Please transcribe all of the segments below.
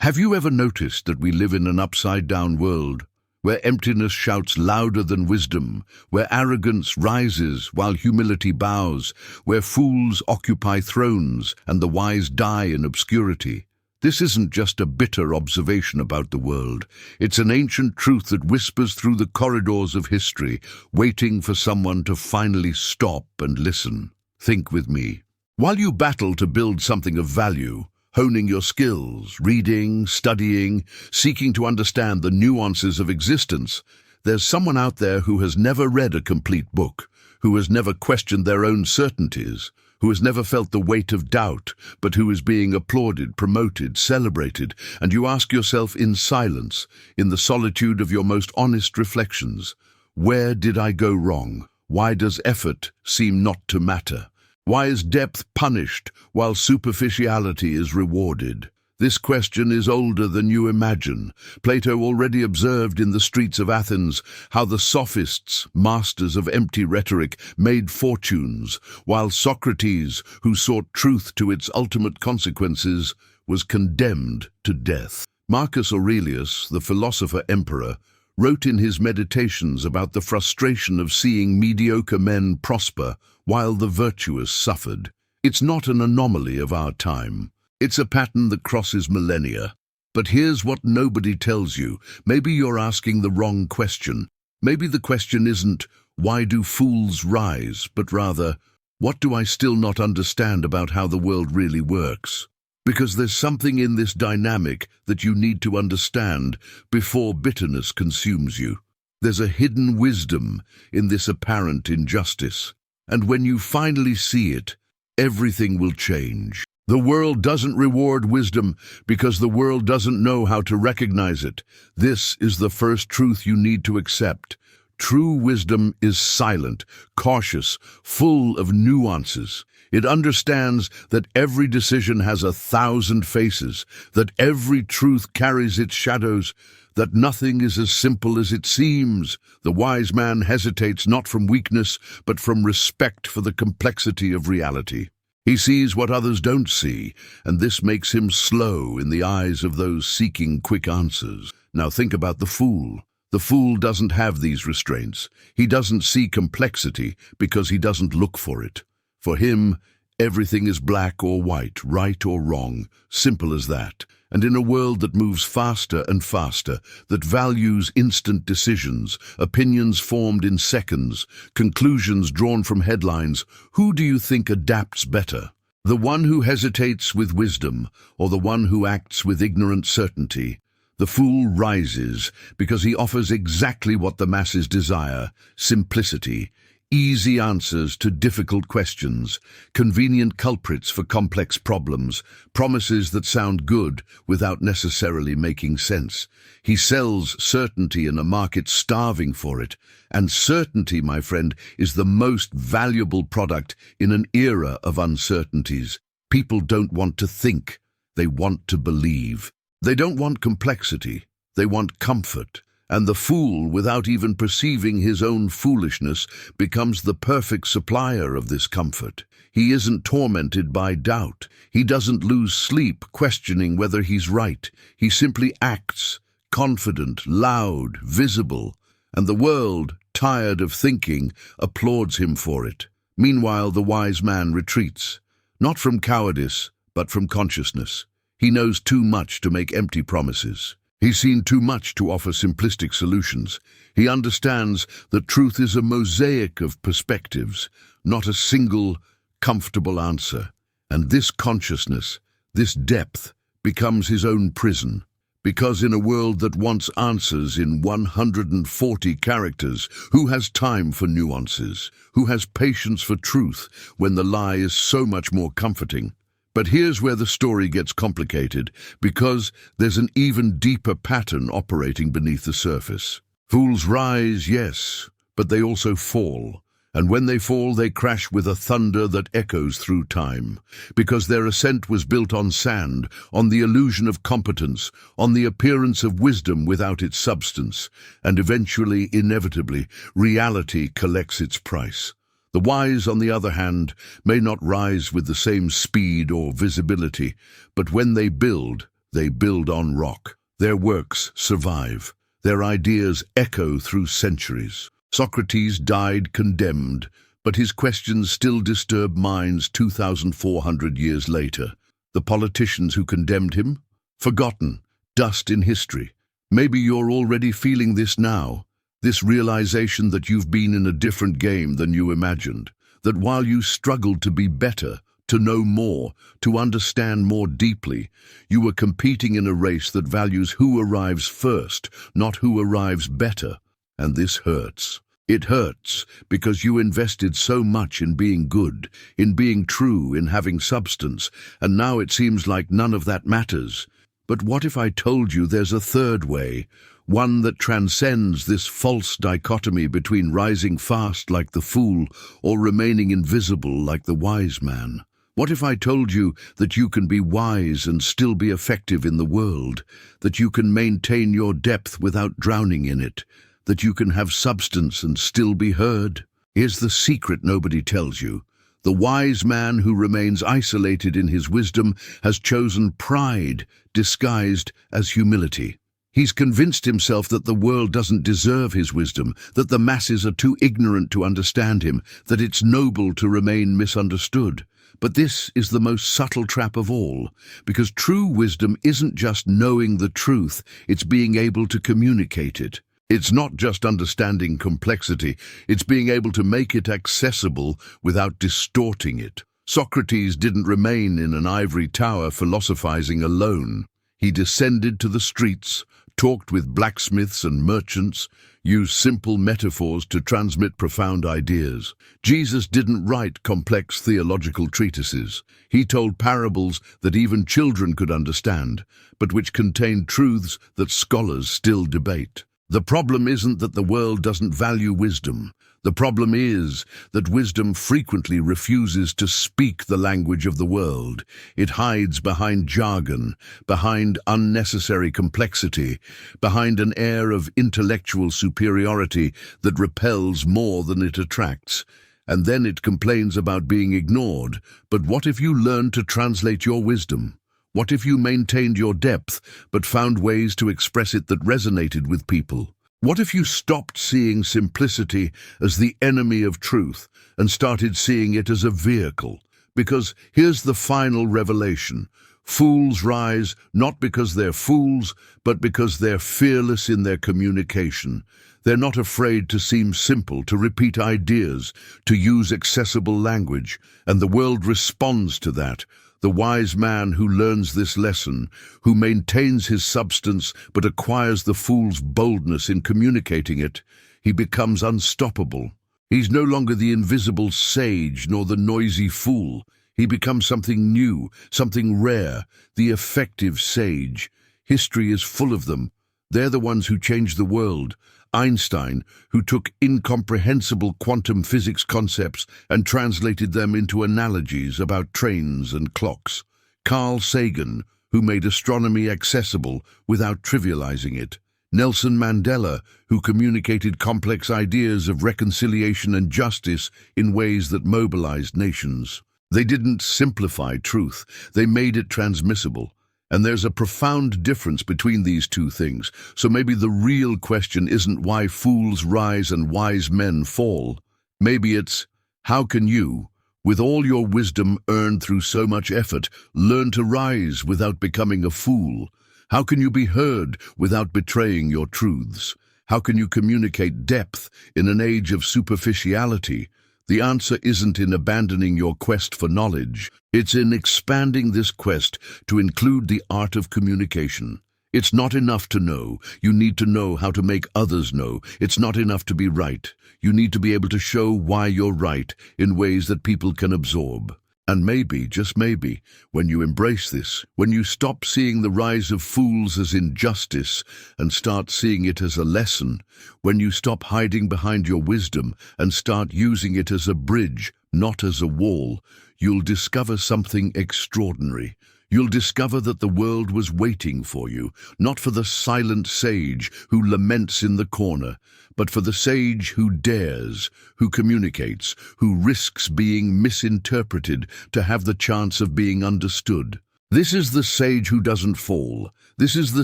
Have you ever noticed that we live in an upside-down world, where emptiness shouts louder than wisdom, where arrogance rises while humility bows, where fools occupy thrones and the wise die in obscurity? This isn't just a bitter observation about the world. It's an ancient truth that whispers through the corridors of history, waiting for someone to finally stop and listen. Think with me. While you battle to build something of value, honing your skills, reading, studying, seeking to understand the nuances of existence, there's someone out there who has never read a complete book, who has never questioned their own certainties, who has never felt the weight of doubt, but who is being applauded, promoted, celebrated, and you ask yourself in silence, in the solitude of your most honest reflections, where did I go wrong? Why does effort seem not to matter? Why is depth punished while superficiality is rewarded? This question is older than you imagine. Plato already observed in the streets of Athens how the sophists, masters of empty rhetoric, made fortunes, while Socrates, who sought truth to its ultimate consequences, was condemned to death. Marcus Aurelius, the philosopher-emperor, wrote in his Meditations about the frustration of seeing mediocre men prosper while the virtuous suffered. It's not an anomaly of our time. It's a pattern that crosses millennia. But here's what nobody tells you. Maybe you're asking the wrong question. Maybe the question isn't, why do fools rise, but rather, what do I still not understand about how the world really works? Because there's something in this dynamic that you need to understand before bitterness consumes you. There's a hidden wisdom in this apparent injustice. And when you finally see it, everything will change. The world doesn't reward wisdom because the world doesn't know how to recognize it. This is the first truth you need to accept. True wisdom is silent, cautious, full of nuances. It understands that every decision has 1,000 faces, that every truth carries its shadows, that nothing is as simple as it seems. The wise man hesitates not from weakness, but from respect for the complexity of reality. He sees what others don't see, and this makes him slow in the eyes of those seeking quick answers. Now think about the fool. The fool doesn't have these restraints. He doesn't see complexity because he doesn't look for it. For him, everything is black or white, right or wrong, simple as that. And in a world that moves faster and faster, that values instant decisions, opinions formed in seconds, conclusions drawn from headlines, who do you think adapts better? The one who hesitates with wisdom, or the one who acts with ignorant certainty? The fool rises because he offers exactly what the masses desire: simplicity, easy answers to difficult questions, convenient culprits for complex problems, promises that sound good without necessarily making sense. He sells certainty in a market starving for it, and certainty, my friend, is the most valuable product in an era of uncertainties. People don't want to think, they want to believe. They don't want complexity, they want comfort. And the fool, without even perceiving his own foolishness, becomes the perfect supplier of this comfort. He isn't tormented by doubt. He doesn't lose sleep questioning whether he's right. He simply acts, confident, loud, visible. And the world, tired of thinking, applauds him for it. Meanwhile, the wise man retreats, not from cowardice, but from consciousness. He knows too much to make empty promises. He's seen too much to offer simplistic solutions. He understands that truth is a mosaic of perspectives, not a single, comfortable answer. And this consciousness, this depth, becomes his own prison. Because in a world that wants answers in 140 characters, who has time for nuances? Who has patience for truth when the lie is so much more comforting? But here's where the story gets complicated, because there's an even deeper pattern operating beneath the surface. Fools rise, yes, but they also fall. And when they fall, they crash with a thunder that echoes through time, because their ascent was built on sand, on the illusion of competence, on the appearance of wisdom without its substance, and eventually, inevitably, reality collects its price. The wise, on the other hand, may not rise with the same speed or visibility, but when they build, They build on rock. Their works survive. Their ideas echo through centuries. Socrates died condemned, but his questions still disturb minds 2,400 years later. The politicians who condemned him? Forgotten, dust in history. Maybe you're already feeling this now, this realization that you've been in a different game than you imagined, that while you struggled to be better, to know more, to understand more deeply, you were competing in a race that values who arrives first, not who arrives better. And this hurts. It hurts because you invested so much in being good, in being true, in having substance, and now it seems like none of that matters. But what if I told you there's a third way, one that transcends this false dichotomy between rising fast like the fool or remaining invisible like the wise man? What if I told you that you can be wise and still be effective in the world, that you can maintain your depth without drowning in it, that you can have substance and still be heard? Here's the secret nobody tells you. The wise man who remains isolated in his wisdom has chosen pride disguised as humility. He's convinced himself that the world doesn't deserve his wisdom, that the masses are too ignorant to understand him, that it's noble to remain misunderstood. But this is the most subtle trap of all, because true wisdom isn't just knowing the truth, it's being able to communicate it. It's not just understanding complexity, it's being able to make it accessible without distorting it. Socrates didn't remain in an ivory tower philosophizing alone. He descended to the streets, talked with blacksmiths and merchants, used simple metaphors to transmit profound ideas. Jesus didn't write complex theological treatises. He told parables that even children could understand, but which contained truths that scholars still debate. The problem isn't that the world doesn't value wisdom. The problem is that wisdom frequently refuses to speak the language of the world. It hides behind jargon, behind unnecessary complexity, behind an air of intellectual superiority that repels more than it attracts. And then it complains about being ignored. But what if you learned to translate your wisdom? What if you maintained your depth, but found ways to express it that resonated with people? What if you stopped seeing simplicity as the enemy of truth and started seeing it as a vehicle? Because here's the final revelation. Fools rise not because they're fools, but because they're fearless in their communication. They're not afraid to seem simple, to repeat ideas, to use accessible language, and the world responds to that. The wise man who learns this lesson, who maintains his substance but acquires the fool's boldness in communicating it, he becomes unstoppable. He's no longer the invisible sage nor the noisy fool. He becomes something new, something rare, the effective sage. History is full of them. They're the ones who changed the world. Einstein, who took incomprehensible quantum physics concepts and translated them into analogies about trains and clocks. Carl Sagan, who made astronomy accessible without trivializing it. Nelson Mandela, who communicated complex ideas of reconciliation and justice in ways that mobilized nations. They didn't simplify truth, they made it transmissible. And there's a profound difference between these two things. So maybe the real question isn't why fools rise and wise men fall. Maybe it's, how can you, with all your wisdom earned through so much effort, learn to rise without becoming a fool? How can you be heard without betraying your truths? How can you communicate depth in an age of superficiality? The answer isn't in abandoning your quest for knowledge. It's in expanding this quest to include the art of communication. It's not enough to know. You need to know how to make others know. It's not enough to be right. You need to be able to show why you're right in ways that people can absorb. And maybe, just maybe, when you embrace this, when you stop seeing the rise of fools as injustice and start seeing it as a lesson, when you stop hiding behind your wisdom and start using it as a bridge, not as a wall, you'll discover something extraordinary. You'll discover that the world was waiting for you, not for the silent sage who laments in the corner, but for the sage who dares, who communicates, who risks being misinterpreted to have the chance of being understood. This is the sage who doesn't fall. This is the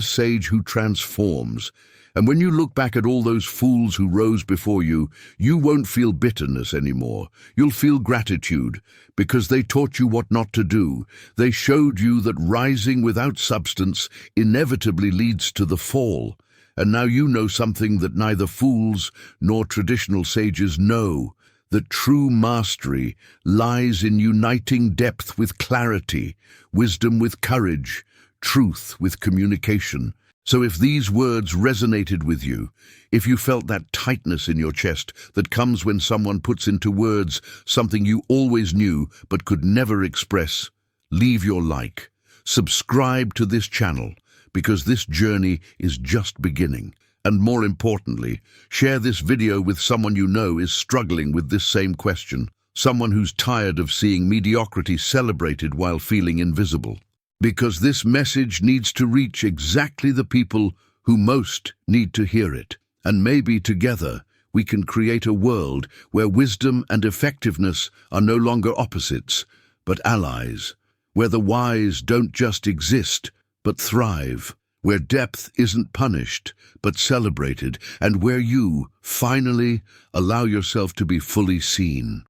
sage who transforms. And when you look back at all those fools who rose before you, you won't feel bitterness anymore. You'll feel gratitude, because they taught you what not to do. They showed you that rising without substance inevitably leads to the fall. And now you know something that neither fools nor traditional sages know, that true mastery lies in uniting depth with clarity, wisdom with courage, truth with communication. So if these words resonated with you, if you felt that tightness in your chest that comes when someone puts into words something you always knew but could never express, leave your like. Subscribe to this channel, because this journey is just beginning. And more importantly, share this video with someone you know is struggling with this same question, someone who's tired of seeing mediocrity celebrated while feeling invisible. Because this message needs to reach exactly the people who most need to hear it. And maybe together we can create a world where wisdom and effectiveness are no longer opposites, but allies, where the wise don't just exist, but thrive, where depth isn't punished, but celebrated, and where you, finally, allow yourself to be fully seen.